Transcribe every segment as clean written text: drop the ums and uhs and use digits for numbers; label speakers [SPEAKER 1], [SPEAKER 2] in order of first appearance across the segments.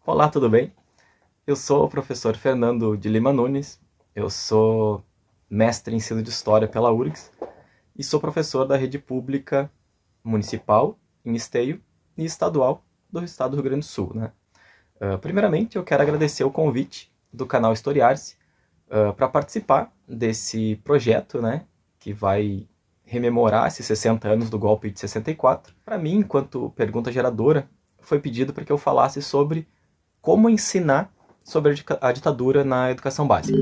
[SPEAKER 1] Olá, tudo bem? Eu sou o professor Fernando de Lima Nunes, eu sou mestre em ensino de História pela URGS e sou professor da rede pública municipal em Esteio e estadual do estado do Rio Grande do Sul, né? Primeiramente, eu quero agradecer o convite do canal Historiar-se para participar desse projeto, né, que vai rememorar esses 60 anos do golpe de 64. Para mim, enquanto pergunta geradora, foi pedido para que eu falasse sobre como ensinar sobre a ditadura na educação básica.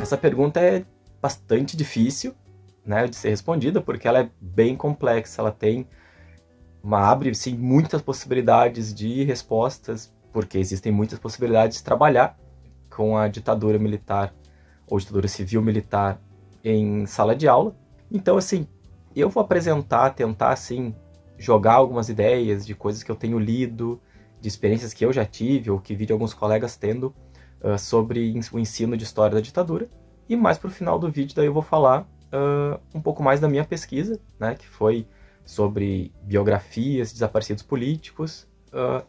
[SPEAKER 1] Essa pergunta é bastante difícil, né, de ser respondida, porque ela é bem complexa, ela abre sim, muitas possibilidades de respostas, porque existem muitas possibilidades de trabalhar com a ditadura militar ou ditadura civil-militar em sala de aula. Então, assim, eu vou tentar, assim, jogar algumas ideias de coisas que eu tenho lido, de experiências que eu já tive, ou que vi de alguns colegas tendo, sobre o ensino de história da ditadura. E mais pro final do vídeo, daí eu vou falar um pouco mais da minha pesquisa, né, que foi sobre biografias de desaparecidos políticos,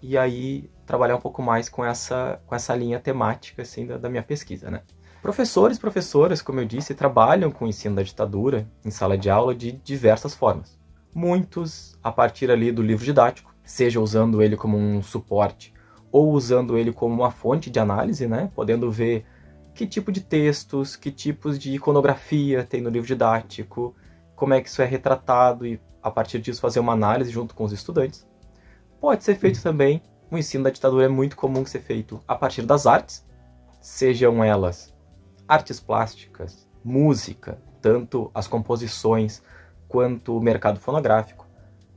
[SPEAKER 1] e aí trabalhar um pouco mais com essa linha temática, assim, da minha pesquisa, né. Professores e professoras, como eu disse, trabalham com o ensino da ditadura em sala de aula de diversas formas. Muitos a partir ali do livro didático, seja usando ele como um suporte ou usando ele como uma fonte de análise, né? Podendo ver que tipo de textos, que tipos de iconografia tem no livro didático, como é que isso é retratado e a partir disso fazer uma análise junto com os estudantes. Pode ser feito também, o ensino da ditadura é muito comum ser feito a partir das artes, sejam elas artes plásticas, música, tanto as composições quanto o mercado fonográfico.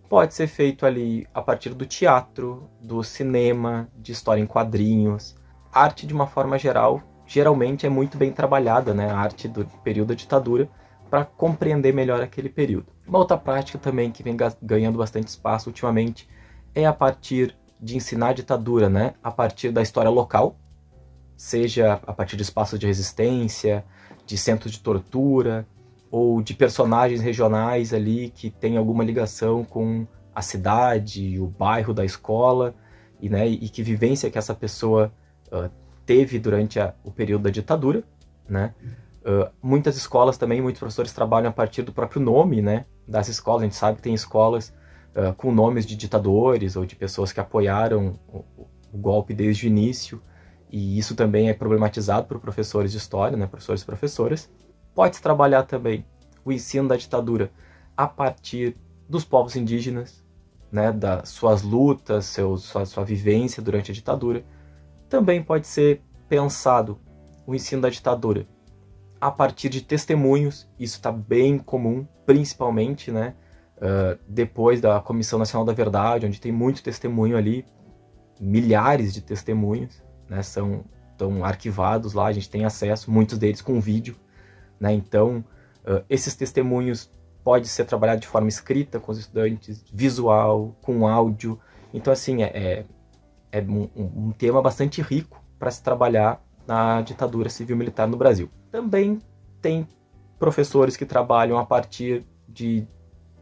[SPEAKER 1] Pode ser feito ali a partir do teatro, do cinema, de história em quadrinhos. Arte, de uma forma geral, geralmente é muito bem trabalhada, né? A arte do período da ditadura, para compreender melhor aquele período. Uma outra prática também que vem ganhando bastante espaço ultimamente é a partir de ensinar a ditadura, né? A partir da história local, seja a partir de espaços de resistência, de centros de tortura, ou de personagens regionais ali que têm alguma ligação com a cidade, o bairro da escola, e que vivência que essa pessoa teve durante o período da ditadura, né? Muitas escolas também, muitos professores trabalham a partir do próprio nome, né, das escolas. A gente sabe que tem escolas com nomes de ditadores ou de pessoas que apoiaram o golpe desde o início, e isso também é problematizado por professores de história, né, professores e professoras. Pode-se trabalhar também o ensino da ditadura a partir dos povos indígenas, né, das suas lutas, sua vivência durante a ditadura. Também pode ser pensado o ensino da ditadura a partir de testemunhos, isso está bem comum, principalmente, né, depois da Comissão Nacional da Verdade, onde tem muito testemunho ali, milhares de testemunhos, né, estão arquivados lá, a gente tem acesso, muitos deles com vídeo, né, então esses testemunhos podem ser trabalhados de forma escrita com os estudantes, visual, com áudio, então assim, é um tema bastante rico para se trabalhar na ditadura civil-militar no Brasil. Também tem professores que trabalham a partir de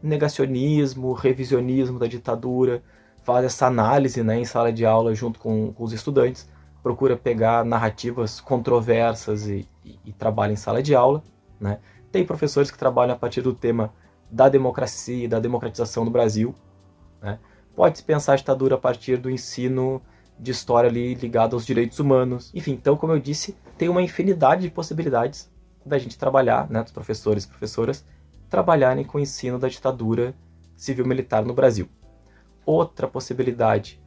[SPEAKER 1] negacionismo, revisionismo da ditadura, faz essa análise, né, em sala de aula junto com os estudantes, procura pegar narrativas controversas e trabalha em sala de aula, né? Tem professores que trabalham a partir do tema da democracia e da democratização do Brasil, né? Pode-se pensar a ditadura a partir do ensino de história ali ligado aos direitos humanos. Enfim, então, como eu disse, tem uma infinidade de possibilidades da gente trabalhar, né, dos professores e professoras, trabalharem com o ensino da ditadura civil-militar no Brasil. Outra possibilidade,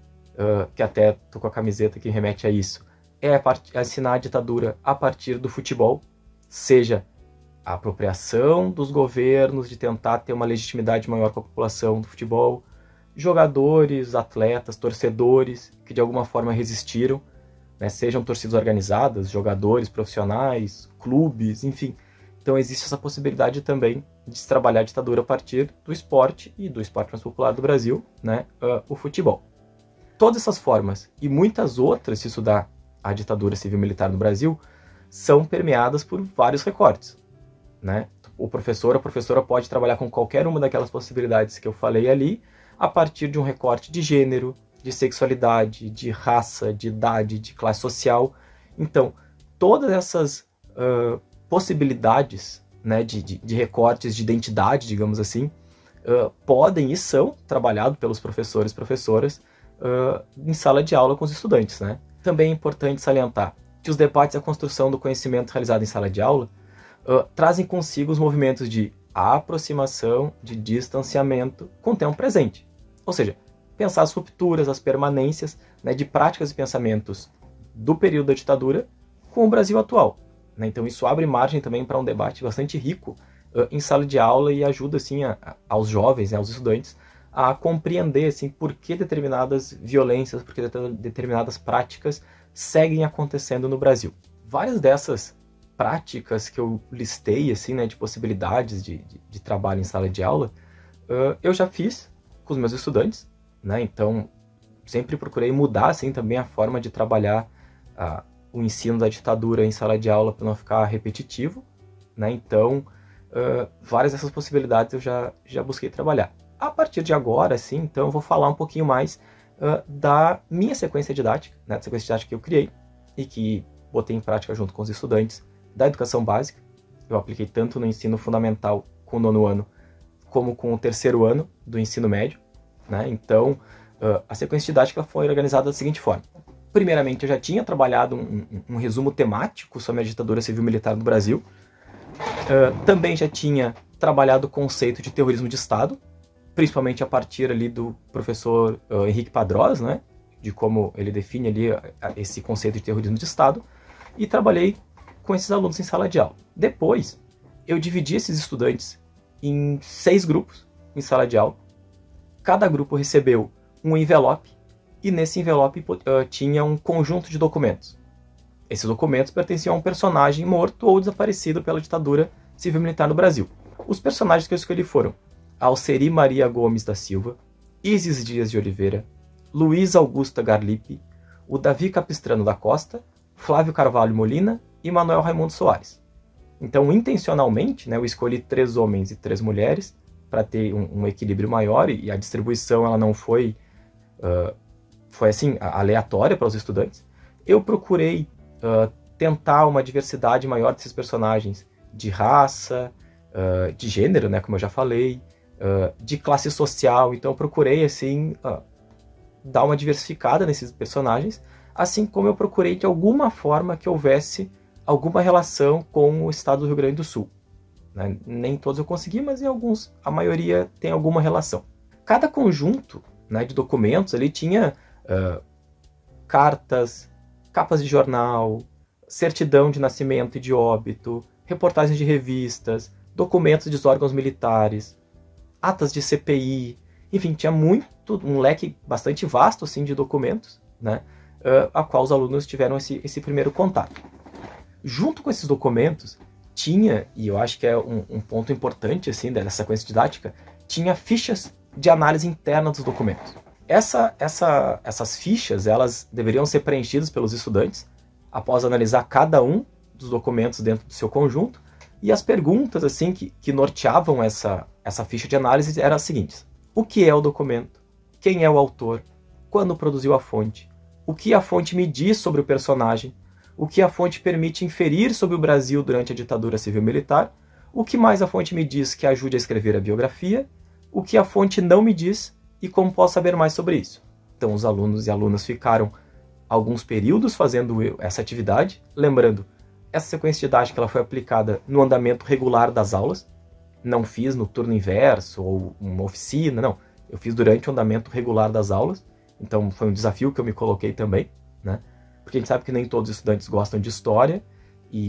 [SPEAKER 1] que até estou com a camiseta que remete a isso, é ensinar a ditadura a partir do futebol, seja a apropriação dos governos de tentar ter uma legitimidade maior com a população do futebol, jogadores, atletas, torcedores que de alguma forma resistiram, né, sejam torcidas organizadas, jogadores profissionais, clubes, enfim. Então existe essa possibilidade também de se trabalhar a ditadura a partir do esporte e do esporte mais popular do Brasil, né, o futebol. Todas essas formas e muitas outras de estudar a ditadura civil-militar no Brasil são permeadas por vários recortes, né? o professor, a professora pode trabalhar com qualquer uma daquelas possibilidades que eu falei ali, a partir de um recorte de gênero, de sexualidade, de raça, de idade, de classe social. Então, todas essas possibilidades, né, de recortes de identidade, digamos assim, podem e são trabalhados pelos professores e professoras em sala de aula com os estudantes, né? Também é importante salientar que os debates e a construção do conhecimento realizado em sala de aula trazem consigo os movimentos de aproximação, de distanciamento com o tempo presente. Ou seja, pensar as rupturas, as permanências, né, de práticas e pensamentos do período da ditadura com o Brasil atual, né? Então isso abre margem também para um debate bastante rico em sala de aula e ajuda assim, aos jovens, né, aos estudantes, a compreender assim, por que determinadas violências, por que determinadas práticas seguem acontecendo no Brasil. Várias dessas práticas que eu listei assim, né, de possibilidades de trabalho em sala de aula, eu já fiz com os meus estudantes, né? Então sempre procurei mudar assim, também a forma de trabalhar o ensino da ditadura em sala de aula para não ficar repetitivo, né? Então várias dessas possibilidades eu já busquei trabalhar. A partir de agora, assim, então eu vou falar um pouquinho mais da minha sequência didática, né, da sequência didática que eu criei e que botei em prática junto com os estudantes da educação básica. Eu apliquei tanto no ensino fundamental com o 9º ano, como com o 3º ano do ensino médio, né? Então, a sequência didática foi organizada da seguinte forma. Primeiramente, eu já tinha trabalhado um resumo temático sobre a ditadura civil-militar no Brasil. Também já tinha trabalhado o conceito de terrorismo de Estado, principalmente a partir ali do professor Henrique Padrós, né, de como ele define ali esse conceito de terrorismo de Estado, e trabalhei com esses alunos em sala de aula. Depois, eu dividi esses estudantes em 6 grupos em sala de aula. Cada grupo recebeu um envelope, e nesse envelope tinha um conjunto de documentos. Esses documentos pertenciam a um personagem morto ou desaparecido pela ditadura civil-militar no Brasil. Os personagens que eu escolhi foram Alceri Maria Gomes da Silva, Isis Dias de Oliveira, Luiz Augusta Garlipe, o Davi Capistrano da Costa, Flávio Carvalho Molina e Manuel Raimundo Soares. Então, intencionalmente, né, eu escolhi 3 homens e 3 mulheres para ter um equilíbrio maior, e a distribuição ela não foi assim, aleatória para os estudantes. Eu procurei tentar uma diversidade maior desses personagens de raça, de gênero, né, como eu já falei, de classe social. Então eu procurei assim, dar uma diversificada nesses personagens, assim como eu procurei de alguma forma que houvesse alguma relação com o estado do Rio Grande do Sul, né? Nem todos eu consegui, mas em alguns, a maioria tem alguma relação. Cada conjunto, né, de documentos ali tinha cartas, capas de jornal, certidão de nascimento e de óbito, reportagens de revistas, documentos dos órgãos militares, atas de CPI, enfim, tinha um leque bastante vasto assim, de documentos, né, a qual os alunos tiveram esse primeiro contato. Junto com esses documentos, tinha, e eu acho que é um ponto importante assim, dessa sequência didática, tinha fichas de análise interna dos documentos. Essas fichas elas deveriam ser preenchidas pelos estudantes após analisar cada um dos documentos dentro do seu conjunto, e as perguntas assim que norteavam essa ficha de análise eram as seguintes: o que é o documento? Quem é o autor? Quando produziu a fonte? O que a fonte me diz sobre o personagem? O que a fonte permite inferir sobre o Brasil durante a ditadura civil-militar? O que mais a fonte me diz que ajude a escrever a biografia? O que a fonte não me diz e como posso saber mais sobre isso? Então os alunos e alunas ficaram alguns períodos fazendo essa atividade. Lembrando, essa sequência didática ela foi aplicada no andamento regular das aulas. Não fiz no turno inverso ou uma oficina, não. Eu fiz durante o andamento regular das aulas. Então foi um desafio que eu me coloquei também, né? Porque a gente sabe que nem todos os estudantes gostam de história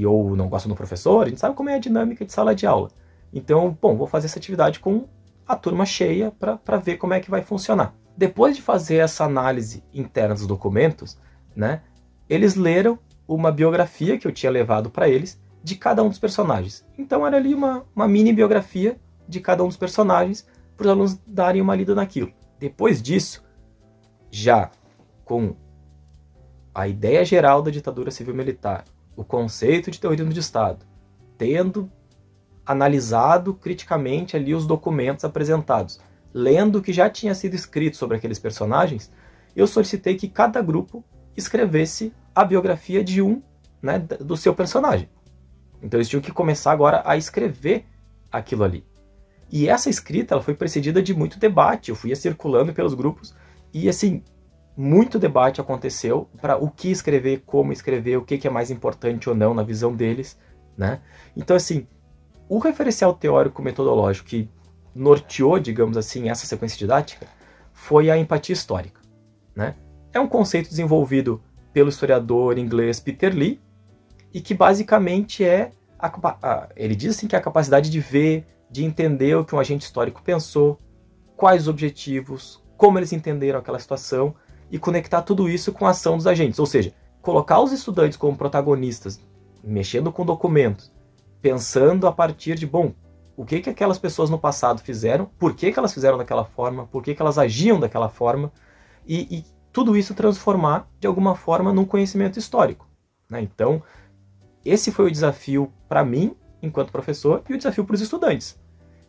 [SPEAKER 1] ou não gostam do professor, a gente sabe como é a dinâmica de sala de aula. Então, bom, vou fazer essa atividade com a turma cheia para ver como é que vai funcionar. Depois de fazer essa análise interna dos documentos, né, eles leram uma biografia que eu tinha levado para eles de cada um dos personagens. Então era ali uma mini biografia de cada um dos personagens para os alunos darem uma lida naquilo. Depois disso, já com a ideia geral da ditadura civil-militar, o conceito de terrorismo de Estado, tendo analisado criticamente ali os documentos apresentados, lendo o que já tinha sido escrito sobre aqueles personagens, eu solicitei que cada grupo escrevesse a biografia de um, né, do seu personagem. Então eles tinham que começar agora a escrever aquilo ali. E essa escrita ela foi precedida de muito debate. Eu fui circulando pelos grupos e, assim, muito debate aconteceu para o que escrever, como escrever, o que é mais importante ou não na visão deles, né? Então, assim, o referencial teórico-metodológico que norteou, digamos assim, essa sequência didática foi a empatia histórica, né? É um conceito desenvolvido pelo historiador inglês Peter Lee e que basicamente ele diz assim que é a capacidade de ver, de entender o que um agente histórico pensou, quais os objetivos, como eles entenderam aquela situação e conectar tudo isso com a ação dos agentes. Ou seja, colocar os estudantes como protagonistas, mexendo com documentos, pensando a partir de, bom, o que aquelas pessoas no passado fizeram, por que elas fizeram daquela forma, por que elas agiam daquela forma, e tudo isso transformar de alguma forma num conhecimento histórico, né? Então, esse foi o desafio para mim, enquanto professor, e o desafio para os estudantes,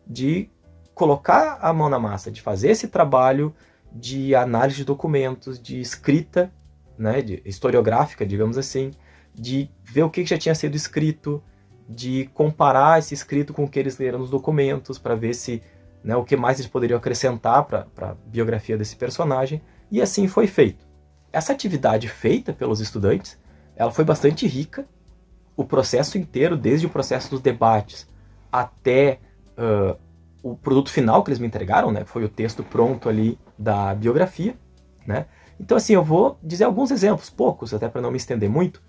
[SPEAKER 1] de colocar a mão na massa, de fazer esse trabalho de análise de documentos, de escrita, né, de historiográfica, digamos assim, de ver o que já tinha sido escrito, de comparar esse escrito com o que eles leram nos documentos, para ver se, né, o que mais eles poderiam acrescentar para a biografia desse personagem, e assim foi feito. Essa atividade feita pelos estudantes, ela foi bastante rica. O processo inteiro, desde o processo dos debates até o produto final que eles me entregaram, né, foi o texto pronto ali da biografia, né? Então, assim, eu vou dizer alguns exemplos, poucos, até para não me estender muito,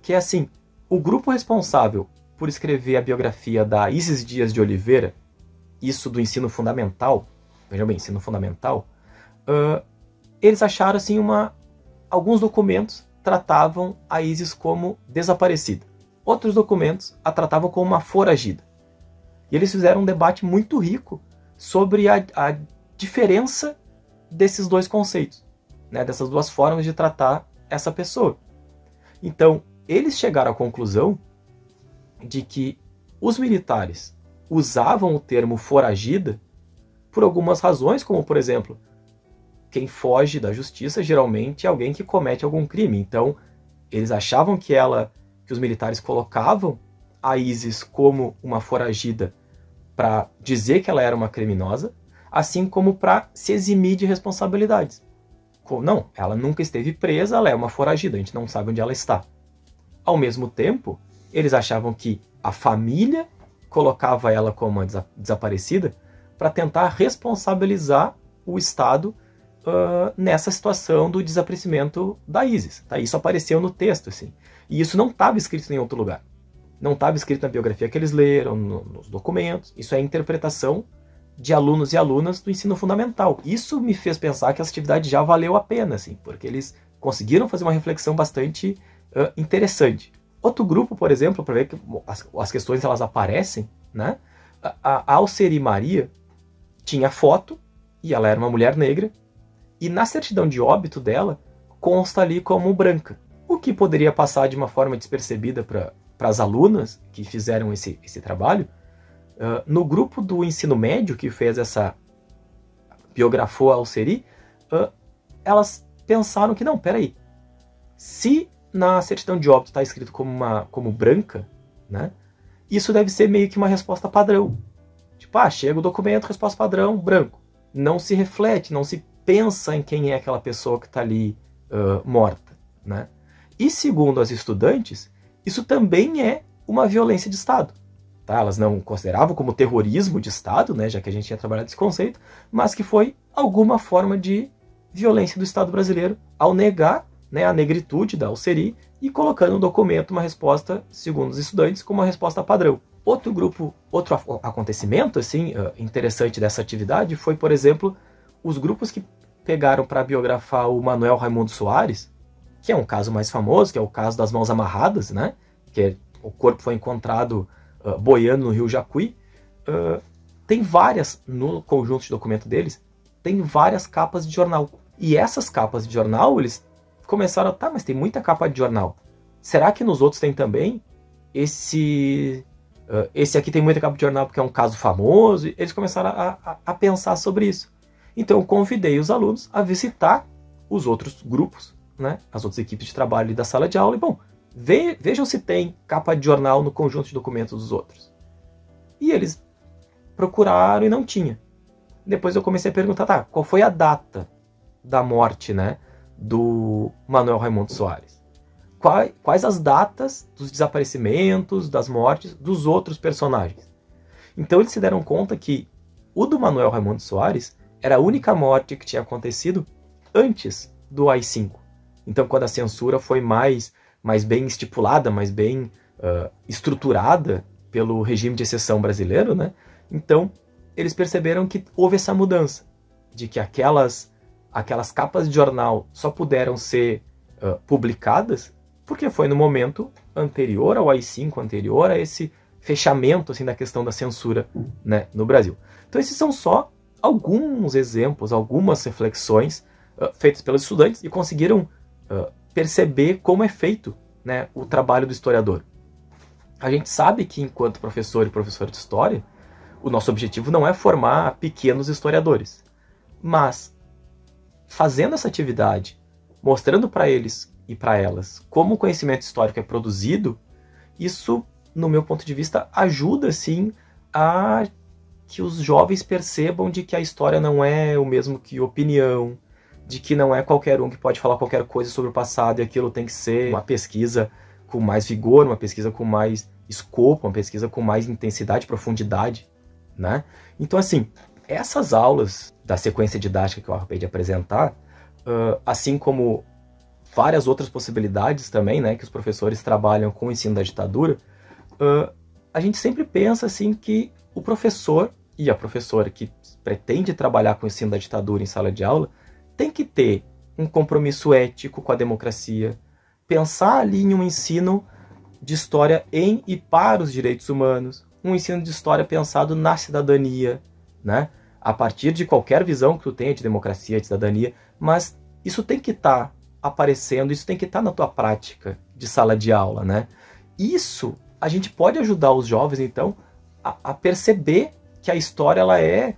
[SPEAKER 1] que é assim, o grupo responsável por escrever a biografia da Isis Dias de Oliveira, isso do ensino fundamental, vejam bem, ensino fundamental, eles acharam, assim, alguns documentos tratavam a Isis como desaparecida. Outros documentos a tratavam como uma foragida. E eles fizeram um debate muito rico sobre a diferença desses dois conceitos, né, dessas duas formas de tratar essa pessoa. Então, eles chegaram à conclusão de que os militares usavam o termo foragida por algumas razões, como, por exemplo, quem foge da justiça geralmente é alguém que comete algum crime. Então, eles achavam que os militares colocavam a Isis como uma foragida para dizer que ela era uma criminosa, assim como para se eximir de responsabilidades. Não, ela nunca esteve presa, ela é uma foragida, a gente não sabe onde ela está. Ao mesmo tempo, eles achavam que a família colocava ela como uma desaparecida para tentar responsabilizar o Estado nessa situação do desaparecimento da Isis. Tá? Isso apareceu no texto, assim. E isso não estava escrito em outro lugar. Não estava escrito na biografia que eles leram, nos documentos. Isso é a interpretação de alunos e alunas do ensino fundamental. Isso me fez pensar que essa atividade já valeu a pena, assim, porque eles conseguiram fazer uma reflexão bastante interessante. Outro grupo, por exemplo, para ver que as questões elas aparecem, né? A Alceri Maria tinha foto, e ela era uma mulher negra, e na certidão de óbito dela consta ali como branca. O que poderia passar de uma forma despercebida para as alunas que fizeram esse trabalho. No grupo do ensino médio que fez biografou a Alceri, elas pensaram que não, peraí, se na certidão de óbito está escrito como branca, né, isso deve ser meio que uma resposta padrão. Tipo, chega o documento, resposta padrão, branco. Não se reflete, não se pensa em quem é aquela pessoa que está ali morta, né? E segundo as estudantes, isso também é uma violência de Estado. Tá? Elas não consideravam como terrorismo de Estado, né, já que a gente tinha trabalhado esse conceito, mas que foi alguma forma de violência do Estado brasileiro ao negar, né, a negritude da Alceri e colocando no documento uma resposta, segundo os estudantes, como uma resposta padrão. Outro acontecimento assim, interessante dessa atividade foi, por exemplo, os grupos que pegaram para biografar o Manuel Raimundo Soares, que é um caso mais famoso, que é o caso das mãos amarradas, né? Que o corpo foi encontrado boiando no rio Jacuí. Tem várias, no conjunto de documento deles, tem várias capas de jornal. E essas capas de jornal, eles começaram mas tem muita capa de jornal. Será que nos outros tem também esse aqui tem muita capa de jornal porque é um caso famoso. Eles começaram a pensar sobre isso. Então eu convidei os alunos a visitar os outros grupos, né, as outras equipes de trabalho da sala de aula, e bom, vejam se tem capa de jornal no conjunto de documentos dos outros. E eles procuraram e não tinha. Depois eu comecei a perguntar, tá, qual foi a data da morte, né, do Manuel Raimundo Soares? Quais as datas dos desaparecimentos, das mortes dos outros personagens? Então eles se deram conta que o do Manuel Raimundo Soares era a única morte que tinha acontecido antes do AI-5. Então, quando a censura foi mais bem estipulada, mais bem estruturada pelo regime de exceção brasileiro, né? Então, eles perceberam que houve essa mudança, de que aquelas capas de jornal só puderam ser publicadas porque foi no momento anterior ao AI-5, anterior a esse fechamento assim, da questão da censura, né, no Brasil. Então, esses são só alguns exemplos, algumas reflexões feitas pelos estudantes e conseguiram perceber como é feito, né, o trabalho do historiador. A gente sabe que, enquanto professor e professora de história, o nosso objetivo não é formar pequenos historiadores. Mas, fazendo essa atividade, mostrando para eles e para elas como o conhecimento histórico é produzido, isso, no meu ponto de vista, ajuda, sim, a que os jovens percebam de que a história não é o mesmo que opinião, de que não é qualquer um que pode falar qualquer coisa sobre o passado e aquilo tem que ser uma pesquisa com mais vigor, uma pesquisa com mais escopo, uma pesquisa com mais intensidade, profundidade, né? Então, assim, essas aulas da sequência didática que eu acabei de apresentar, assim como várias outras possibilidades também, né, que os professores trabalham com o ensino da ditadura, a gente sempre pensa assim que o professor e a professora que pretende trabalhar com o ensino da ditadura em sala de aula tem que ter um compromisso ético com a democracia, pensar ali em um ensino de história em e para os direitos humanos, um ensino de história pensado na cidadania, né? A partir de qualquer visão que tu tenha de democracia, de cidadania, mas isso tem que estar aparecendo, isso tem que estar na tua prática de sala de aula, né? Isso a gente pode ajudar os jovens, então, a perceber que a história ela é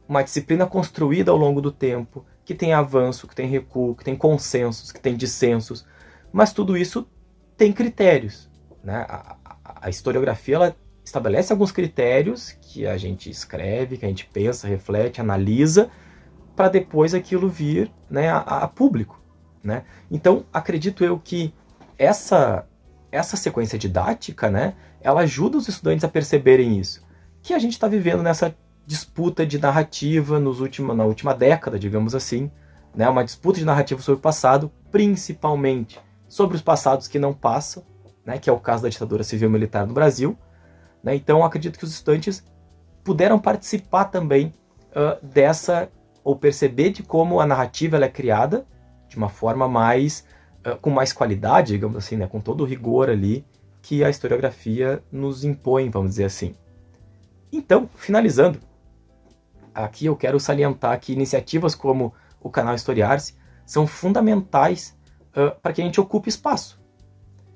[SPEAKER 1] uma disciplina construída ao longo do tempo, que tem avanço, que tem recuo, que tem consensos, que tem dissensos, mas tudo isso tem critérios, né? A historiografia ela estabelece alguns critérios que a gente escreve, que a gente pensa, reflete, analisa, para depois aquilo vir, né, a público, né? Então, acredito eu que essa sequência didática, né, ela ajuda os estudantes a perceberem isso, que a gente está vivendo nessa disputa de narrativa na última década, digamos assim, né, uma disputa de narrativa sobre o passado, principalmente sobre os passados que não passam, né, que é o caso da ditadura civil-militar no Brasil, né? Então, acredito que os estudantes puderam participar também ou perceber de como a narrativa ela é criada de uma forma com mais qualidade, digamos assim, né, com todo o rigor ali que a historiografia nos impõe, vamos dizer assim. Então, finalizando, aqui eu quero salientar que iniciativas como o canal Historiar-se são fundamentais para que a gente ocupe espaço.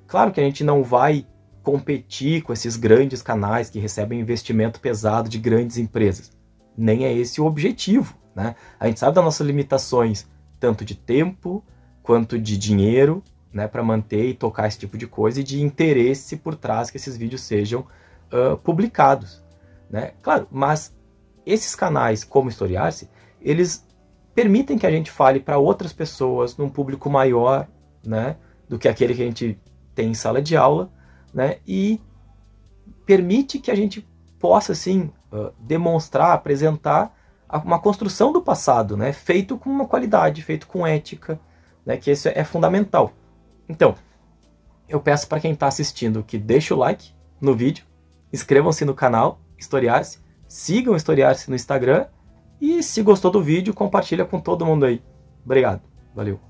[SPEAKER 1] Claro que a gente não vai competir com esses grandes canais que recebem investimento pesado de grandes empresas. Nem é esse o objetivo, né? A gente sabe das nossas limitações, tanto de tempo quanto de dinheiro, né, para manter e tocar esse tipo de coisa, e de interesse por trás que esses vídeos sejam publicados, né? Claro, mas esses canais, como Historiar-se, eles permitem que a gente fale para outras pessoas, num público maior, né, do que aquele que a gente tem em sala de aula, né, e permite que a gente possa, assim, demonstrar, apresentar uma construção do passado, né, feito com uma qualidade, feito com ética, né, que isso é fundamental. Então, eu peço para quem está assistindo que deixe o like no vídeo, inscrevam-se no canal Historiar-se, sigam Historiar-se no Instagram, e se gostou do vídeo, compartilha com todo mundo aí. Obrigado, valeu!